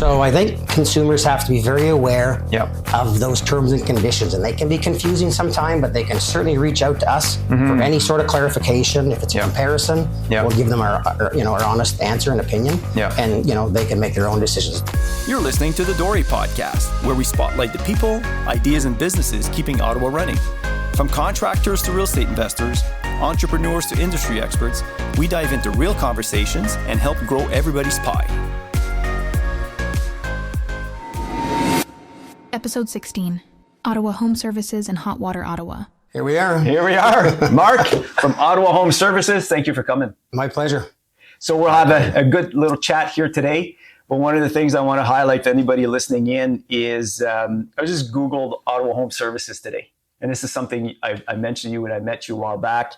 So I think consumers have to be very aware Yep. of those terms and conditions, and they can be confusing sometimes, but they can certainly reach out to us for any sort of clarification. If it's a comparison, we'll give them our honest answer and opinion, and they can make their own decisions. You're listening to the Dory Podcast, where we spotlight the people, ideas, and businesses keeping Ottawa running. From contractors to real estate investors, entrepreneurs to industry experts, we dive into real conversations and help grow everybody's pie. Episode 16, Ottawa Home Services and Hot Water Ottawa. Here we are. Mark from Ottawa Home Services. Thank you for coming. My pleasure. So we'll have a good little chat here today. But one of the things I want to highlight to anybody listening in is I just Googled Ottawa Home Services today. And this is something I mentioned to you when I met you a while back.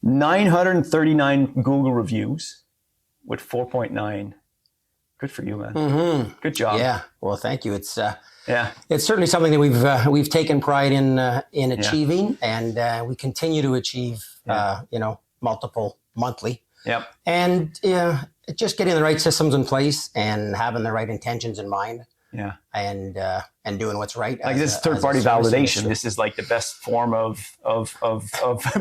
939 Google reviews with 4.9. Good for you, man. Mm-hmm. Good job. Yeah. Well, thank you. It's certainly something that we've taken pride in achieving, and we continue to achieve. Multiple monthly. Yep. And just getting the right systems in place and having the right intentions in mind. Yeah. And doing what's right. Like this third-party validation. This is like the best form of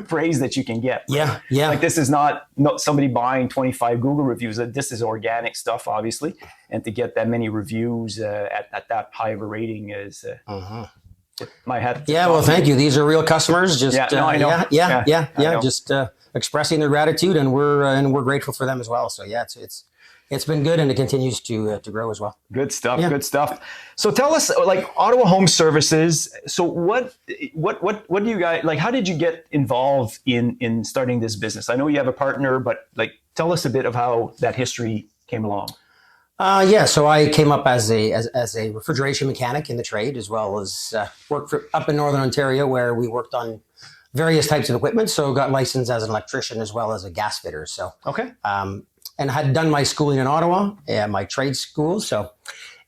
praise that you can get. Right? Yeah. Yeah. Like this is not somebody buying 25 Google reviews. This is organic stuff, obviously. And to get that many reviews at that high of a rating is my hat. Yeah. Well, thank you. These are real customers. Just I know. Yeah. Just expressing their gratitude, and we're grateful for them as well. So yeah, it's been good, and it continues to grow as well. Good stuff. Yeah. Good stuff. So tell us, like Ottawa Home Services. So what do you guys like? How did you get involved in starting this business? I know you have a partner, but like tell us a bit of how that history came along. So I came up as a refrigeration mechanic in the trade, as well as worked up in Northern Ontario, where we worked on various types of equipment. So got licensed as an electrician as well as a gas fitter. So okay. And had done my schooling in Ottawa, my trade school. So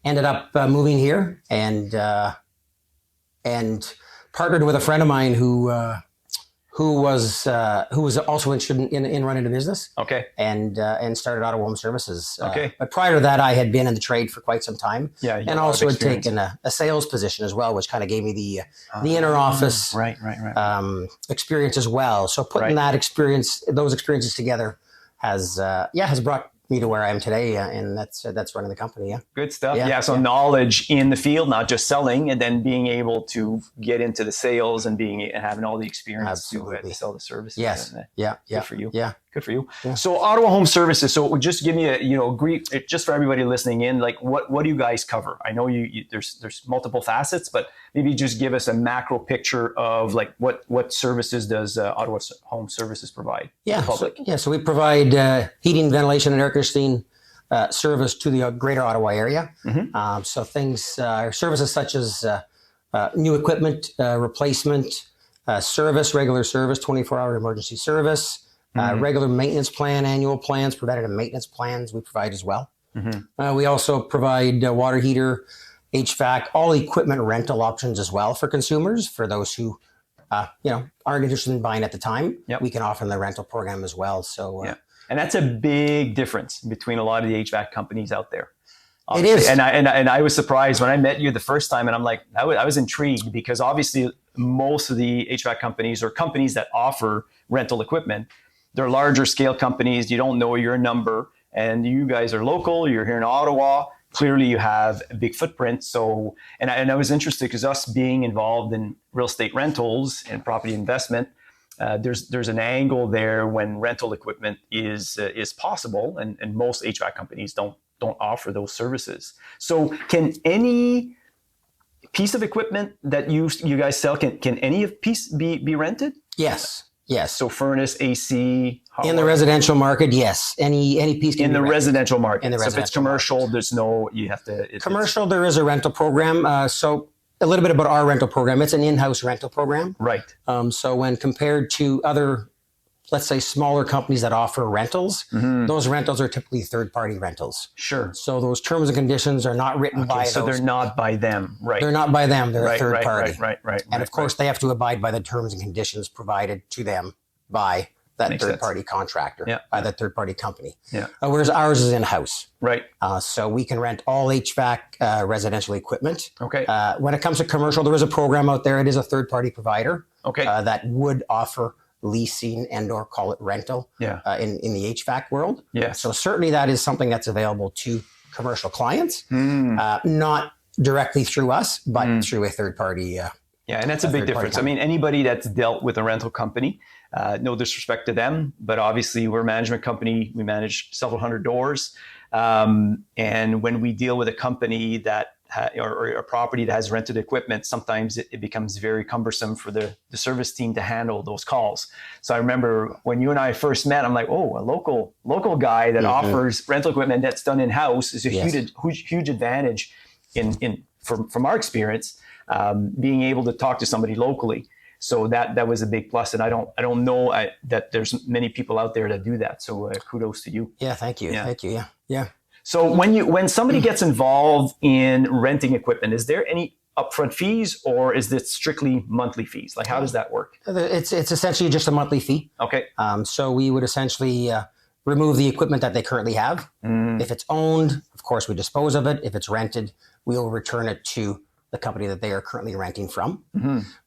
ended up moving here and partnered with a friend of mine who was also interested in running a business. Okay. And started Ottawa Home Services. Okay. But prior to that, I had been in the trade for quite some time. Yeah. And also had taken a sales position as well, which kind of gave me the inner office experience as well. So putting those experiences together has brought me to where I am today, and that's running the company. Yeah. Good stuff. Yeah. So knowledge in the field, not just selling, and then being able to get into the sales and having all the experience to sell the services. Yes. Good for you. Yeah. Good for you. Yeah. So Ottawa Home Services. So just give me just for everybody listening in, like what do you guys cover? I know there's multiple facets, but maybe just give us a macro picture of like what services does Ottawa Home Services provide to the public? So we provide heating, ventilation, and air conditioning service to the greater Ottawa area. Mm-hmm. So things, services such as new equipment replacement, regular service, 24-hour emergency service, regular maintenance plan, annual plans, preventative maintenance plans we provide as well. Mm-hmm. We also provide water heater, HVAC, all equipment rental options as well for consumers. For those who aren't interested in buying at the time, we can offer them the rental program as well. So and that's a big difference between a lot of the HVAC companies out there. Obviously. It is. And I was surprised when I met you the first time, and I'm like, I was intrigued because obviously most of the HVAC companies or companies that offer rental equipment, they're larger scale companies. You don't know your number, and you guys are local. You're here in Ottawa. Clearly you have a big footprint. So, and I was interested because us being involved in real estate rentals and property investment, there's an angle there when rental equipment is possible, and most HVAC companies don't offer those services. So can any piece of equipment that you guys sell, can any piece be rented? Yes. So furnace, AC. In the residential market, yes. Any piece can in be the rented. Residential market. In the so residential if it's commercial, market. There's no, you have to. Commercial, there is a rental program. So a little bit about our rental program. It's an in-house rental program. Right. So when compared to other, let's say, smaller companies that offer rentals, those rentals are typically third-party rentals. Sure. So those terms and conditions are not written by so those. they're not by them, right? They're not by them. They're a third party. Right. And of course, they have to abide by the terms and conditions provided to them by that Makes third-party contractor, that third-party company. Yeah. Whereas ours is in-house. Right. So we can rent all HVAC residential equipment. Okay. When it comes to commercial, there is a program out there. It is a third-party provider that would offer leasing and or call it rental in the HVAC world. Yeah. So certainly that is something that's available to commercial clients, not directly through us, but through a third-party. And that's a big difference. I mean, anybody that's dealt with a rental company, no disrespect to them, but obviously we're a management company. We manage several hundred doors. And when we deal with a company that or a property that has rented equipment, sometimes it becomes very cumbersome for the service team to handle those calls. So I remember when you and I first met, I'm like, oh, a local guy that offers rental equipment that's done in-house is a huge advantage from our experience, being able to talk to somebody locally. So that was a big plus, and I don't know that there's many people out there that do that. So kudos to you. Yeah, thank you. Thank you. Yeah. So when somebody gets involved in renting equipment, is there any upfront fees, or is this strictly monthly fees? Like, how does that work? It's essentially just a monthly fee. Okay. So we would essentially remove the equipment that they currently have. If it's owned, of course, we dispose of it. If it's rented, we'll return it to the company that they are currently renting from.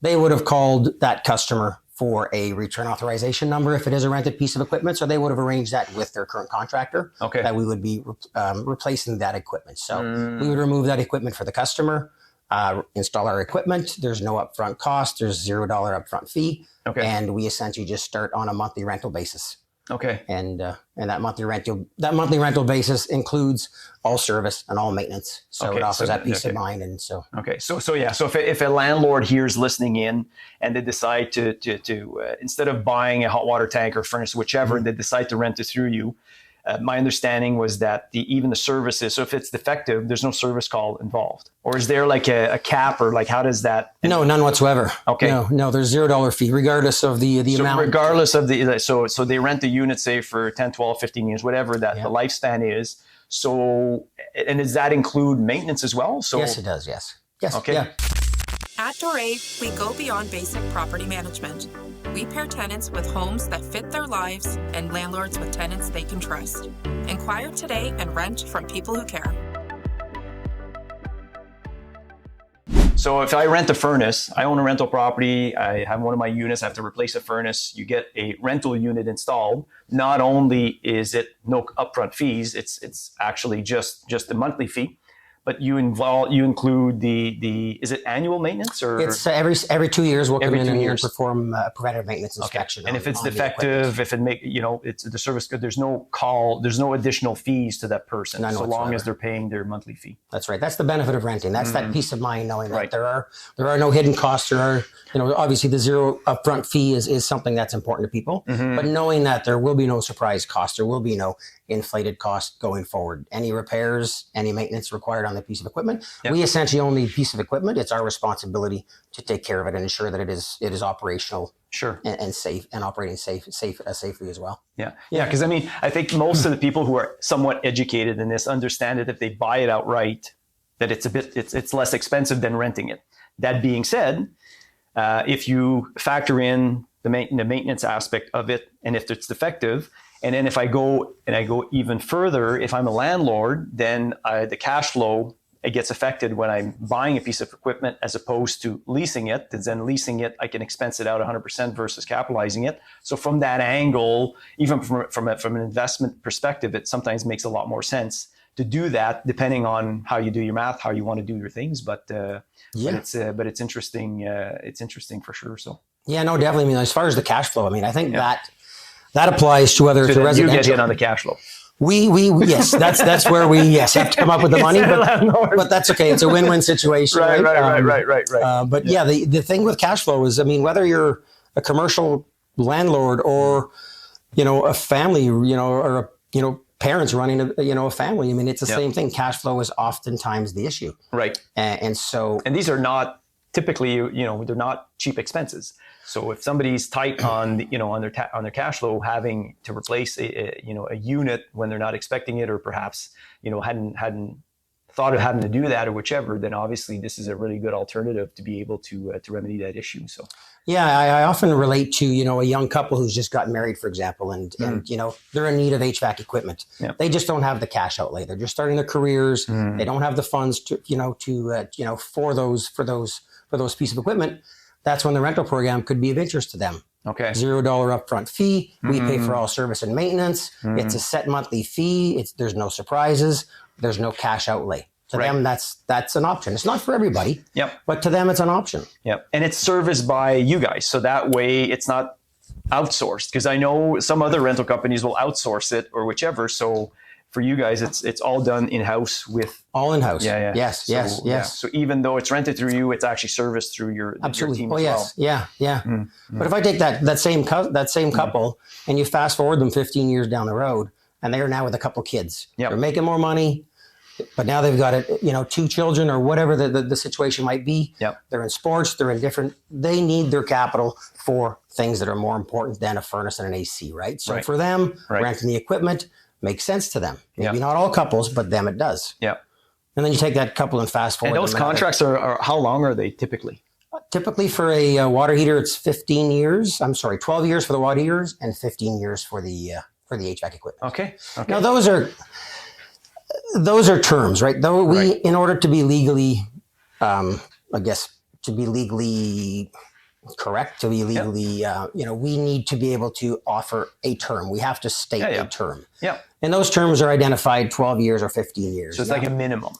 They would have called that customer for a return authorization number if it is a rented piece of equipment. So they would have arranged that with their current contractor that we would be replacing that equipment. So we would remove that equipment for the customer, install our equipment. There's no upfront cost. There's $0 upfront fee. And we essentially just start on a monthly rental basis. And that monthly rental basis includes all service and all maintenance. So it offers that peace of mind. And so So if a landlord here is listening in and they decide to instead of buying a hot water tank or furnace, whichever, they decide to rent it through you. My understanding was that even the services, so if it's defective, there's no service call involved. Or is there like a cap, or like how does that? No, none whatsoever. Okay. No, there's $0 fee, regardless of the amount. Regardless of so they rent the unit, say for 10, 12, 15 years, whatever that the lifespan is. So, and does that include maintenance as well? So yes, it does. Yes. Okay. Yeah. At Dore, we go beyond basic property management. We pair tenants with homes that fit their lives and landlords with tenants they can trust. Inquire today and rent from people who care. So if I rent a furnace, I own a rental property, I have one of my units, I have to replace a furnace, you get a rental unit installed. Not only is it no upfront fees, it's actually just a monthly fee. But you include the is it annual maintenance, or it's every 2 years we'll come in and perform preventative maintenance inspection. And if it's defective, if it it's the service good, there's no call, there's no additional fees to that person, so long as they're paying their monthly fee. That's right. That's the benefit of renting. That's that peace of mind, knowing that there are no hidden costs. There are, obviously the zero upfront fee is something that's important to people, but knowing that there will be no surprise cost, there will be no inflated cost going forward. Any repairs, any maintenance required on the piece of equipment, we essentially own the piece of equipment. It's our responsibility to take care of it and ensure that it is operational, and safe, and operating safely as well. Because I think most of the people who are somewhat educated in this understand that if they buy it outright, that it's less expensive than renting it. That being said, if you factor in the maintenance aspect of it, and if it's defective, and then if I go even further, if I'm a landlord, then the cash flow, it gets affected when I'm buying a piece of equipment as opposed to leasing it. Because then leasing it, I can expense it out 100% versus capitalizing it. So from that angle, even from an investment perspective, it sometimes makes a lot more sense to do that, depending on how you do your math, how you want to do your things. But it's interesting. It's interesting for sure. So no, definitely. As far as the cash flow, I think that applies to whether it's a residential. You get hit on the cash flow. We yes, that's where we have to come up with the money, but that's okay. It's a win-win situation, right? Right. But the thing with cash flow is, whether you're a commercial landlord or a family, or parents running a family, it's the same thing. Cash flow is oftentimes the issue, right? And these are not typically, they're not cheap expenses. So if somebody's tight on on their cash flow, having to replace a unit when they're not expecting it, or perhaps hadn't thought of having to do that, or whichever, then obviously this is a really good alternative to be able to remedy that issue. So Yeah, I often relate to, a young couple who's just gotten married, for example, and they're in need of HVAC equipment. Yeah. They just don't have the cash outlay. They're just starting their careers. They don't have the funds to, for those pieces of equipment. That's when the rental program could be of interest to them. Okay. $0 upfront fee. We pay for all service and maintenance. It's a set monthly fee. There's no surprises. There's no cash outlay. To them, that's an option. It's not for everybody. Yep. But to them, it's an option. Yep. And it's serviced by you guys. So that way it's not outsourced, because I know some other rental companies will outsource it or whichever. So for you guys, it's all done in-house with... All in-house. Yeah. Yes. Yeah. So even though it's rented through you, it's actually serviced through your team as well. Yeah. But if I take that same couple and you fast forward them 15 years down the road, and they are now with a couple kids. Yep. They're making more money, but now they've got 2 children or whatever the situation might be. Yep. They're in sports. They're in they need their capital for things that are more important than a furnace and an AC, right? So for them, renting the equipment makes sense to them. Maybe not all couples, but them it does. Yeah. And then you take that couple and fast forward. And those contracts are how long are they typically? Typically for a water heater, it's 12 years for the water heaters and 15 years for the HVAC equipment. Okay. Now those are terms, right? Though in order to be legally, correct, to be legally, we need to be able to offer a term. We have to state a term. Yeah. And those terms are identified 12 years or 15 years. So it's like a minimum.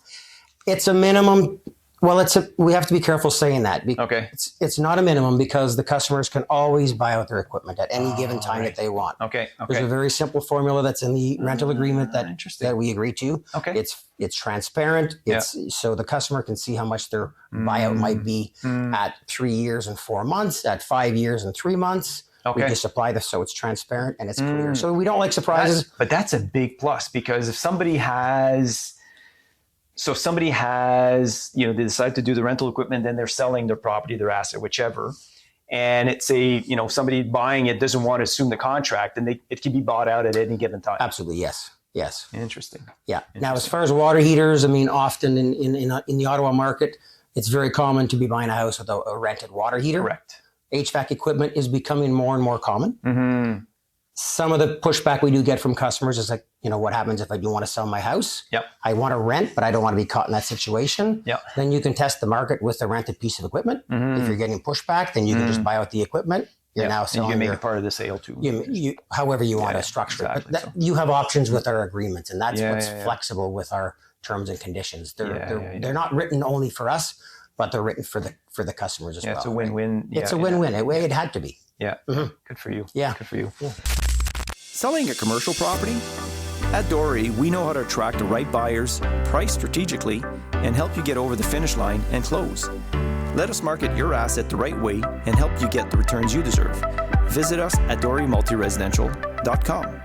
It's a minimum. Well, we have to be careful saying that. Okay. It's not a minimum because the customers can always buy out their equipment at any given time that they want. Okay. There's a very simple formula that's in the rental agreement that we agree to. Okay. It's transparent. So the customer can see how much their buyout might be at 3 years and 4 months, at 5 years and 3 months. Okay. We just apply this so it's transparent and it's clear. So we don't like surprises. But that's a big plus, because if somebody has... So somebody has, they decide to do the rental equipment, then they're selling their property, their asset, whichever. And it's somebody buying it doesn't want to assume the contract, and it can be bought out at any given time. Absolutely. Yes. Interesting. Yeah. Now, as far as water heaters, often in the Ottawa market, it's very common to be buying a house with a rented water heater. Correct. HVAC equipment is becoming more and more common. Mm-hmm. Some of the pushback we do get from customers is like, what happens if I do want to sell my house? Yep. I want to rent, but I don't want to be caught in that situation. Yep. Then you can test the market with a rented piece of equipment. Mm-hmm. If you're getting pushback, then you can just buy out the equipment. You're now selling. And you can make it part of the sale too. However you want to structure it. But you have options with our agreements, and that's what's flexible with our terms and conditions. They're not written only for us, but they're written for the customers as well. It's a win-win. It's a win-win. It had to be. Yeah. Mm-hmm. Good for you. Yeah. Good for you. Yeah. Selling a commercial property? At Dory, we know how to attract the right buyers, price strategically, and help you get over the finish line and close. Let us market your asset the right way and help you get the returns you deserve. Visit us at dorymultiresidential.com.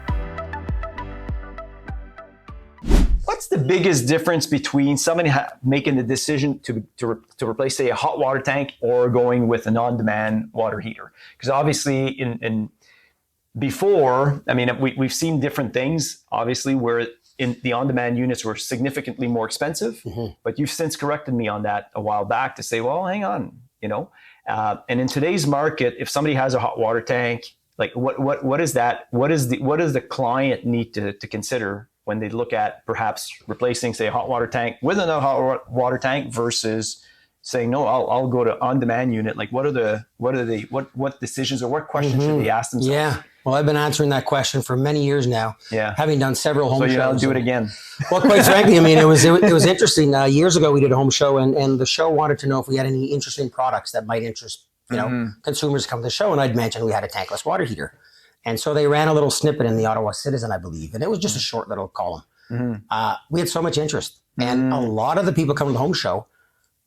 What's the biggest difference between somebody making the decision to replace, say, a hot water tank or going with an on-demand water heater? Because obviously before, we've seen different things, obviously, where in the on-demand units were significantly more expensive, but you've since corrected me on that a while back to say, well, hang on, and in today's market, if somebody has a hot water tank, like what is that? What does the client need to consider when they look at perhaps replacing, say, a hot water tank with another hot water tank versus saying, no, I'll go to on-demand unit? Like, what decisions or what questions should they ask themselves? Yeah. Well, I've been answering that question for many years now. Yeah. Having done several home shows. So you'll do it again. Well, quite frankly, it was interesting. Years ago, we did a home show, and the show wanted to know if we had any interesting products that might interest consumers to come to the show. And I'd mentioned we had a tankless water heater. And so they ran a little snippet in the Ottawa Citizen, I believe. And it was just a short little column. We had so much interest. And a lot of the people coming to the home show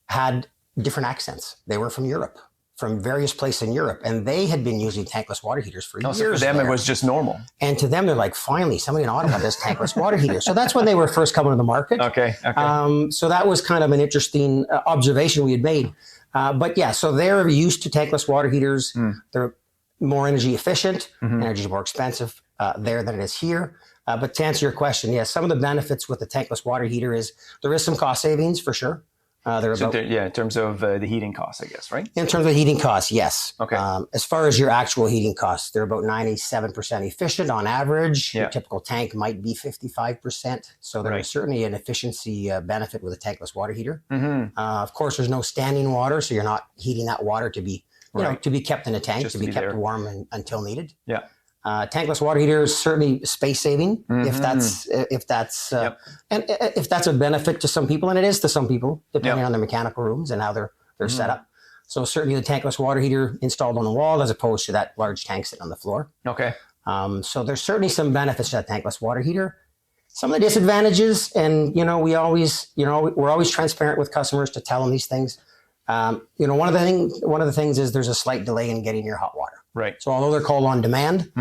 had different accents. They were from Europe, from various places in Europe. And they had been using tankless water heaters for years. So for them, it was just normal. And to them, they're like, finally, somebody in Ottawa does tankless water heaters. So that's when they were first coming to the market. Okay. So that was kind of an interesting observation we had made. But yeah, so they're used to tankless water heaters. They're more energy efficient. Energy is more expensive there than it is here. But to answer your question, yes, some of the benefits with the tankless water heater is there is some cost savings for sure. They're So about, in terms of the heating costs, I guess, right? in terms of heating costs, yes. Okay. As far as your actual heating costs, they're about 97% efficient on average. Yeah. Your typical tank might be 55%. So there Right. is certainly an efficiency benefit with a tankless water heater. Mm-hmm. Of course, there's no standing water, so you're not heating that water to be, Right. to be kept in a tank, Just to to be be kept there. warm until needed. Yeah. Tankless water heater is certainly space saving if that's Yep. and if that's a benefit to some people, and it is to some people depending Yep. on their mechanical rooms and how they're set up. So certainly the tankless water heater installed on the wall as opposed to that large tank sitting on the floor. Okay. So there's certainly some benefits to that tankless water heater. Some of the disadvantages, and we're always transparent with customers to tell them these things. One of the things is there's a slight delay in getting your hot water. Right. So although they're called on demand,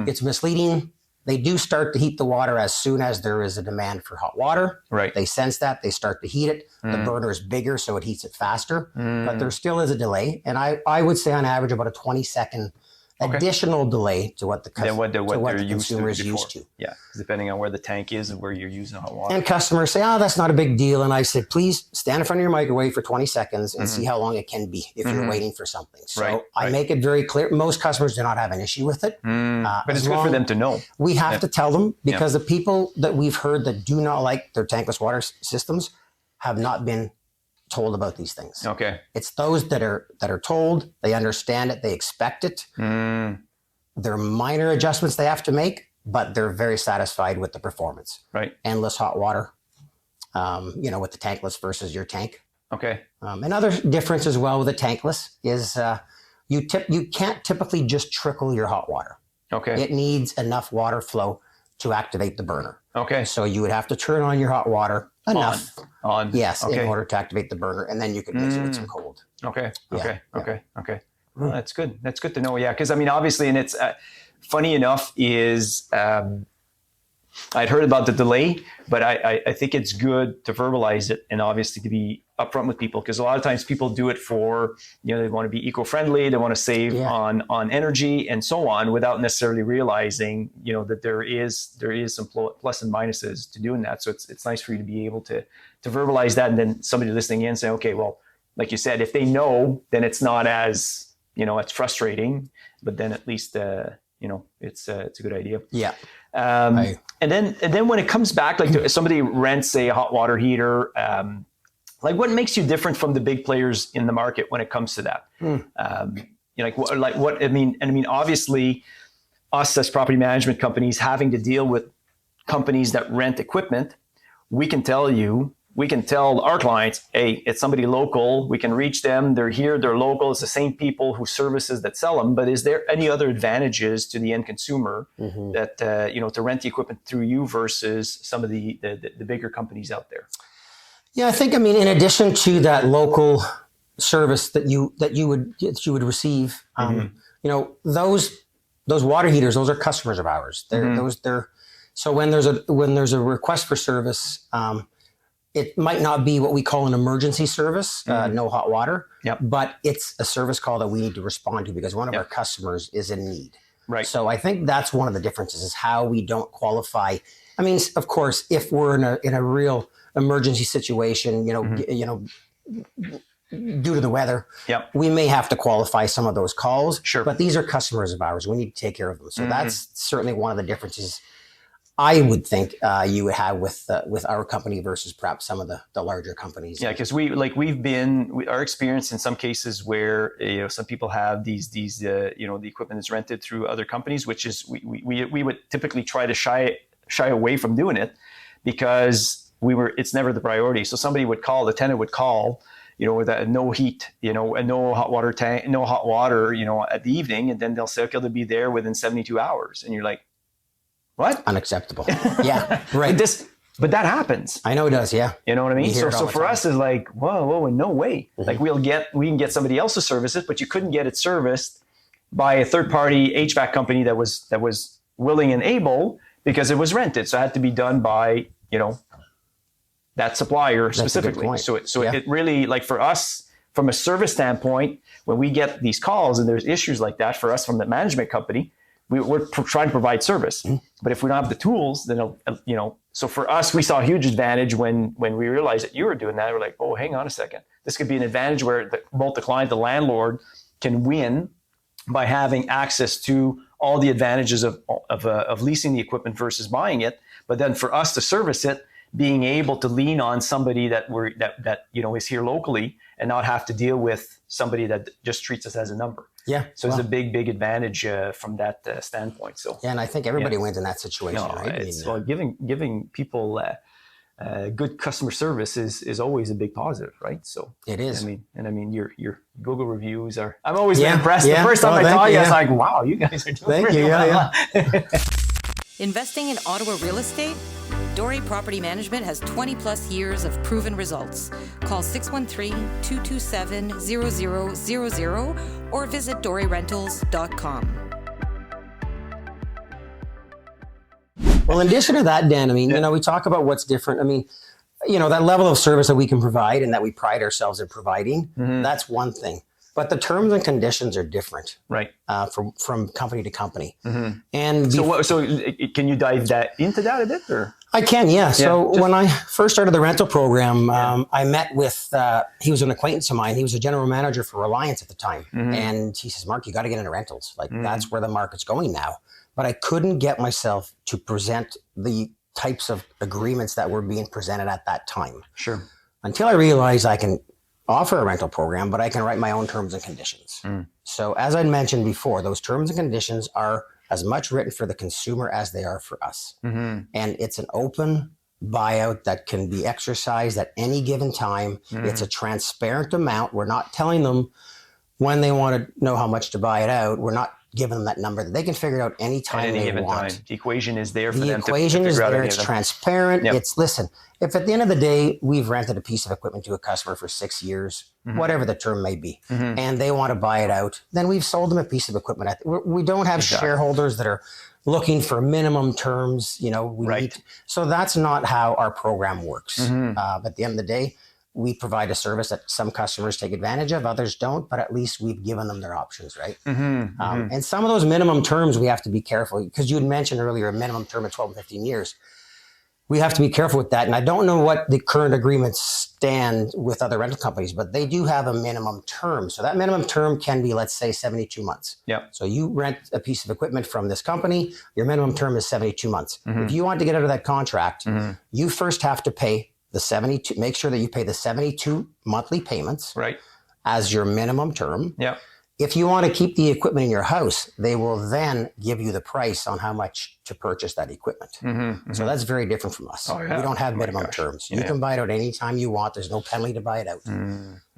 it's misleading. They do start to heat the water as soon as there is a demand for hot water. Right. They sense that. They start to heat it. The burner is bigger, so it heats it faster. But there still is a delay. And I would say on average about a 20-second additional delay to what the consumer is used to. Yeah, depending on where the tank is and where you're using hot water. And customers say, that's not a big deal. And I said, please stand in front of your microwave for 20 seconds and see how long it can be if you're waiting for something. So I make it very clear. Most customers do not have an issue with it. But it's good for them to know. We have to tell them, because the people that we've heard that do not like their tankless water systems have not been told about these things. Okay. It's those that are told, they understand it, they expect it. There are minor adjustments they have to make, but they're very satisfied with the performance. Right. Endless hot water, with the tankless versus your tank. Okay. Another difference as well with the tankless is you can't typically just trickle your hot water. Okay. It needs enough water flow to activate the burner. Okay. So you would have to turn on your hot water enough. On. Yes, Okay. in order to activate the burner, and then you could mix it with some cold. Okay. Yeah. Okay. Well, that's good. That's good to know. Yeah, because obviously, and it's funny enough is I'd heard about the delay, but I think it's good to verbalize it and obviously to be upfront with people, because a lot of times people do it for they want to be eco-friendly, they want to save on energy and so on, without necessarily realizing that there is some plus and minuses to doing that. So it's nice for you to be able to verbalize that, and then somebody listening in say, okay, well, like you said, if they know, then it's not as it's frustrating, but then at least it's a good idea. Yeah. And then when it comes back, like somebody rents a hot water heater, like what makes you different from the big players in the market when it comes to that? Obviously, us as property management companies having to deal with companies that rent equipment, we can tell our clients, hey, it's somebody local. We can reach them. They're here. They're local. It's the same people whose services that sell them. But is there any other advantages to the end consumer that to rent the equipment through you versus some of the bigger companies out there? Yeah, I think in addition to that local service that you would receive, those water heaters, those are customers of ours. So when there's a request for service. It might not be what we call an emergency service, no hot water, but it's a service call that we need to respond to because one of our customers is in need. Right. So I think that's one of the differences is how we don't qualify. Of course, if we're in a real emergency situation, due to the weather, we may have to qualify some of those calls. Sure. But these are customers of ours. We need to take care of them. So that's certainly one of the differences I would think you would have with our company versus perhaps some of the larger companies. Yeah, because our experience in some cases where some people have these the equipment is rented through other companies, which is we would typically try to shy away from doing it because it's never the priority. So the tenant would call, with no heat, and no hot water tank, no hot water, at the evening, and then they'll say, okay, they'll be there within 72 hours, and you're like, what? Unacceptable. Yeah, right. But that happens. I know it does. Yeah. You know what I mean? So for us, it's like, whoa, no way. Like we can get somebody else to service it, but you couldn't get it serviced by a third-party HVAC company that was willing and able because it was rented. So it had to be done by that supplier specifically. So it really, like for us, from a service standpoint, when we get these calls and there's issues like that for us from the management company, we're trying to provide service. But if we don't have the tools, then, so for us, we saw a huge advantage when we realized that you were doing that. We're like, oh, hang on a second. This could be an advantage where both the client, the landlord can win by having access to all the advantages of leasing the equipment versus buying it. But then for us to service it, being able to lean on somebody that is here locally and not have to deal with somebody that just treats us as a number. Yeah. So it's a big advantage from that standpoint. So yeah, and I think everybody wins in that situation, right? Well, giving people good customer service is always a big positive, right? So it is. I mean, your Google reviews are. I'm always impressed. The first time I saw you, I was like, wow, you guys are doing really well. Investing in Ottawa real estate? Dory Property Management has 20 plus years of proven results. Call 613-227-0000 or visit doryrentals.com. Well, in addition to that, Dan, I mean, we talk about what's different. I mean, that level of service that we can provide and that we pride ourselves in providing, that's one thing. But the terms and conditions are different, right? From company to company. And so can you dive into that a bit, or? I can, yeah. So when I first started the rental program, I met with, he was an acquaintance of mine. He was a general manager for Reliance at the time. And he says, Mark, you got to get into rentals. Like that's where the market's going now. But I couldn't get myself to present the types of agreements that were being presented at that time. Sure. Until I realized I can offer a rental program, but I can write my own terms and conditions. So as I mentioned before, those terms and conditions are as much written for the consumer as they are for us. And it's an open buyout that can be exercised at any given time. It's a transparent amount. We're not telling them when they want to know how much to buy it out. We're not giving them that number. They can figure it out anytime they want. The equation is there for them. The equation is there. It's transparent. Listen, if at the end of the day, we've rented a piece of equipment to a customer for 6 years, whatever the term may be, and they want to buy it out, then we've sold them a piece of equipment. We don't have shareholders that are looking for minimum terms. So that's not how our program works. At the end of the day, we provide a service that some customers take advantage of, others don't, but at least we've given them their options, right? And some of those minimum terms, we have to be careful, because you had mentioned earlier a minimum term of 12 and 15 years. We have to be careful with that. And I don't know what the current agreements stand with other rental companies, but they do have a minimum term. So that minimum term can be, let's say, 72 months. So you rent a piece of equipment from this company, your minimum term is 72 months. If you want to get out of that contract, you first have to pay the 72, make sure that you pay the 72 monthly payments as your minimum term. If you want to keep the equipment in your house, they will then give you the price on how much to purchase that equipment. So that's very different from us. We don't have minimum terms. You can buy it out anytime you want. There's no penalty to buy it out.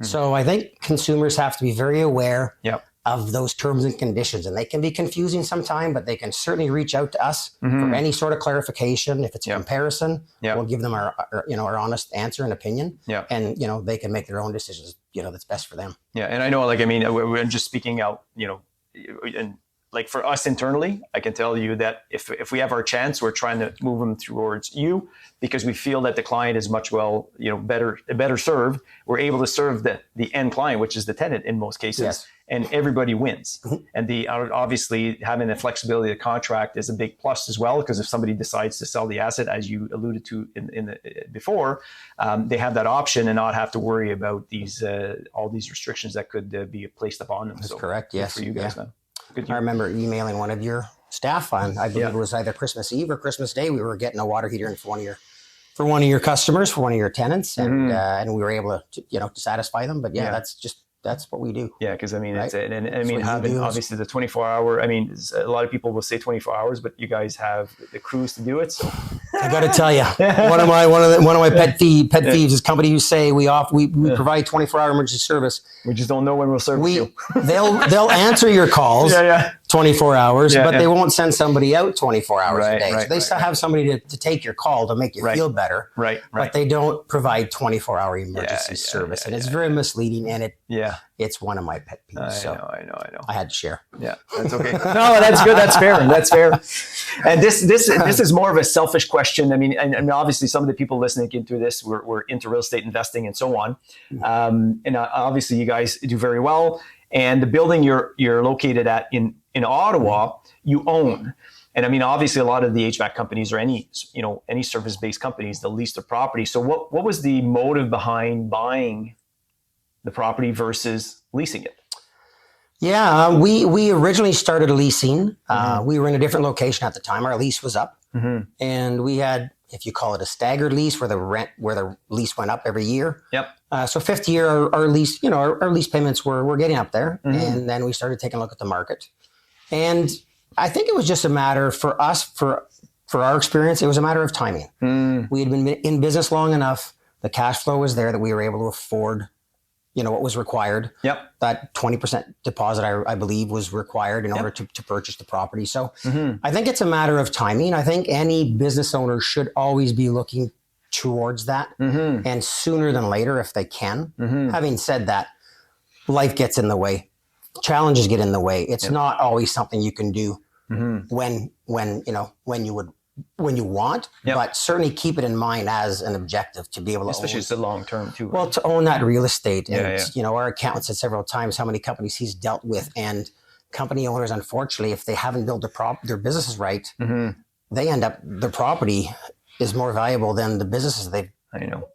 So I think consumers have to be very aware of those terms and conditions, and they can be confusing sometimes, but they can certainly reach out to us for any sort of clarification. If it's a comparison, we'll give them our honest answer and opinion, and they can make their own decisions that's best for them. And I know, we're just speaking out, and like for us internally, I can tell you that if we have our chance, we're trying to move them towards you, because we feel that the client is much better served. We're able to serve the end client, which is the tenant in most cases, and everybody wins. And obviously having the flexibility of the contract is a big plus as well, because if somebody decides to sell the asset, as you alluded to before, they have that option and not have to worry about these all these restrictions that could be placed upon them. That's correct. Yes, for you guys, man. I remember emailing one of your staff on, I believe it was either Christmas Eve or Christmas Day. We were getting a water heater in for one of your customers, for one of your tenants, and we were able to satisfy them. But that's what we do. Yeah, because it's having obviously the 24-hour. A lot of people will say 24 hours, but you guys have the crews to do it. So I got to tell you, one of my pet peeves is companies who say we provide 24-hour emergency service. We just don't know when we'll service you. They'll answer your calls 24 hours, but they won't send somebody out 24 hours a day. So they still have somebody to take your call to make you feel better. But they don't provide 24-hour emergency service, and it's very misleading. And it's one of my pet peeves. I know. I had to share. Yeah, that's okay. No, that's good. That's fair. And this is more of a selfish question. And obviously some of the people listening into this were into real estate investing and so on. And obviously you guys do very well. And the building you're located at in in Ottawa, you own. And I mean, obviously, a lot of the HVAC companies or any service-based companies, they'll lease their property. So what was the motive behind buying the property versus leasing it? Yeah, we originally started leasing. We were in a different location at the time. Our lease was up, and we had, if you call it a staggered lease, where the lease went up every year. Yep. So fifth year, our lease, our lease payments were getting up there, and then we started taking a look at the market. And I think it was just a matter for us, for our experience, it was a matter of timing. We had been in business long enough. The cash flow was there that we were able to afford, what was required. Yep. That 20% deposit, I believe, was required in order to purchase the property. So I think it's a matter of timing. I think any business owner should always be looking towards that, and sooner than later if they can. Having said that, life gets in the way. Challenges get in the way. It's not always something you can do when you want, but certainly keep it in mind as an objective to be able to especially it's the long term too. Well, to own that real estate. And, our accountant said several times how many companies he's dealt with, and company owners, unfortunately, if they haven't built their businesses right, they end up, their property is more valuable than the businesses they've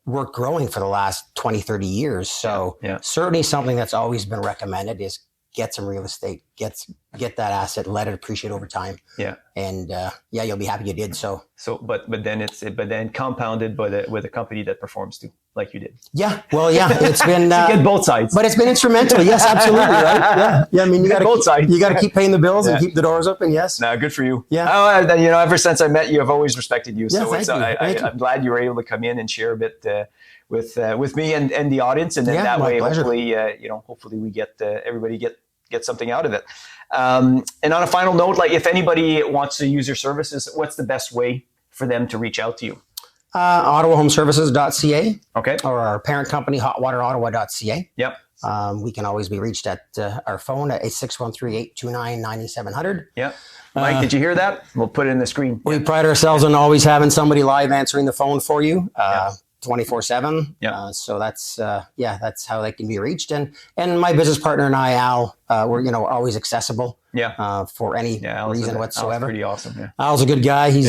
worked growing for the last 20, 30 years. So certainly something that's always been recommended is get some real estate, get that asset, let it appreciate over time. Yeah. And you'll be happy you did so. So, but then compounded with a company that performs too, like you did. Yeah. Well, yeah, it's been so you get both sides, but it's been instrumental. Yes, absolutely. Right. Yeah. I mean, you got both sides. You got to keep paying the bills and keep the doors open. Yes. No, good for you. Yeah. Oh, ever since I met you, I've always respected you. So thank you. I'm glad you were able to come in and share a bit with me and the audience, and then that way, pleasure. Hopefully we get everybody get something out of it. And on a final note, like if anybody wants to use your services, what's the best way for them to reach out to you? OttawaHomeservices.ca. Okay. Or our parent company, hotwaterottawa.ca. Yep. We can always be reached at our phone at 613-829-9700. Yep. Mike, did you hear that? We'll put it in the screen. We pride ourselves on always having somebody live answering the phone for you. 24/7. So that's how they can be reached. And my business partner and I, Al, we're always accessible. For any reason whatsoever. Al's pretty awesome. Yeah. Al's a good guy. He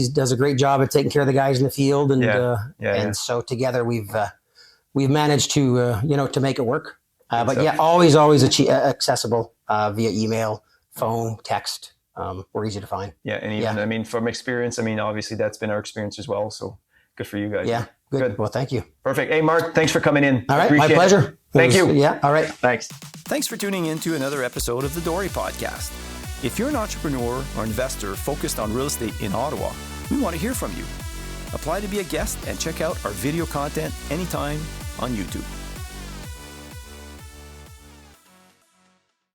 does a great job at taking care of the guys in the field, and so together we've managed to to make it work. Always accessible via email, phone, text. We're easy to find. Yeah, and even I mean, from experience, obviously that's been our experience as well. So. Good for you guys. Yeah. Good. Well, thank you. Perfect. Hey, Mark, thanks for coming in. All right. My pleasure. Thank you. Yeah. All right. Thanks. Thanks for tuning in to another episode of the Dory Podcast. If you're an entrepreneur or investor focused on real estate in Ottawa, we want to hear from you. Apply to be a guest and check out our video content anytime on YouTube.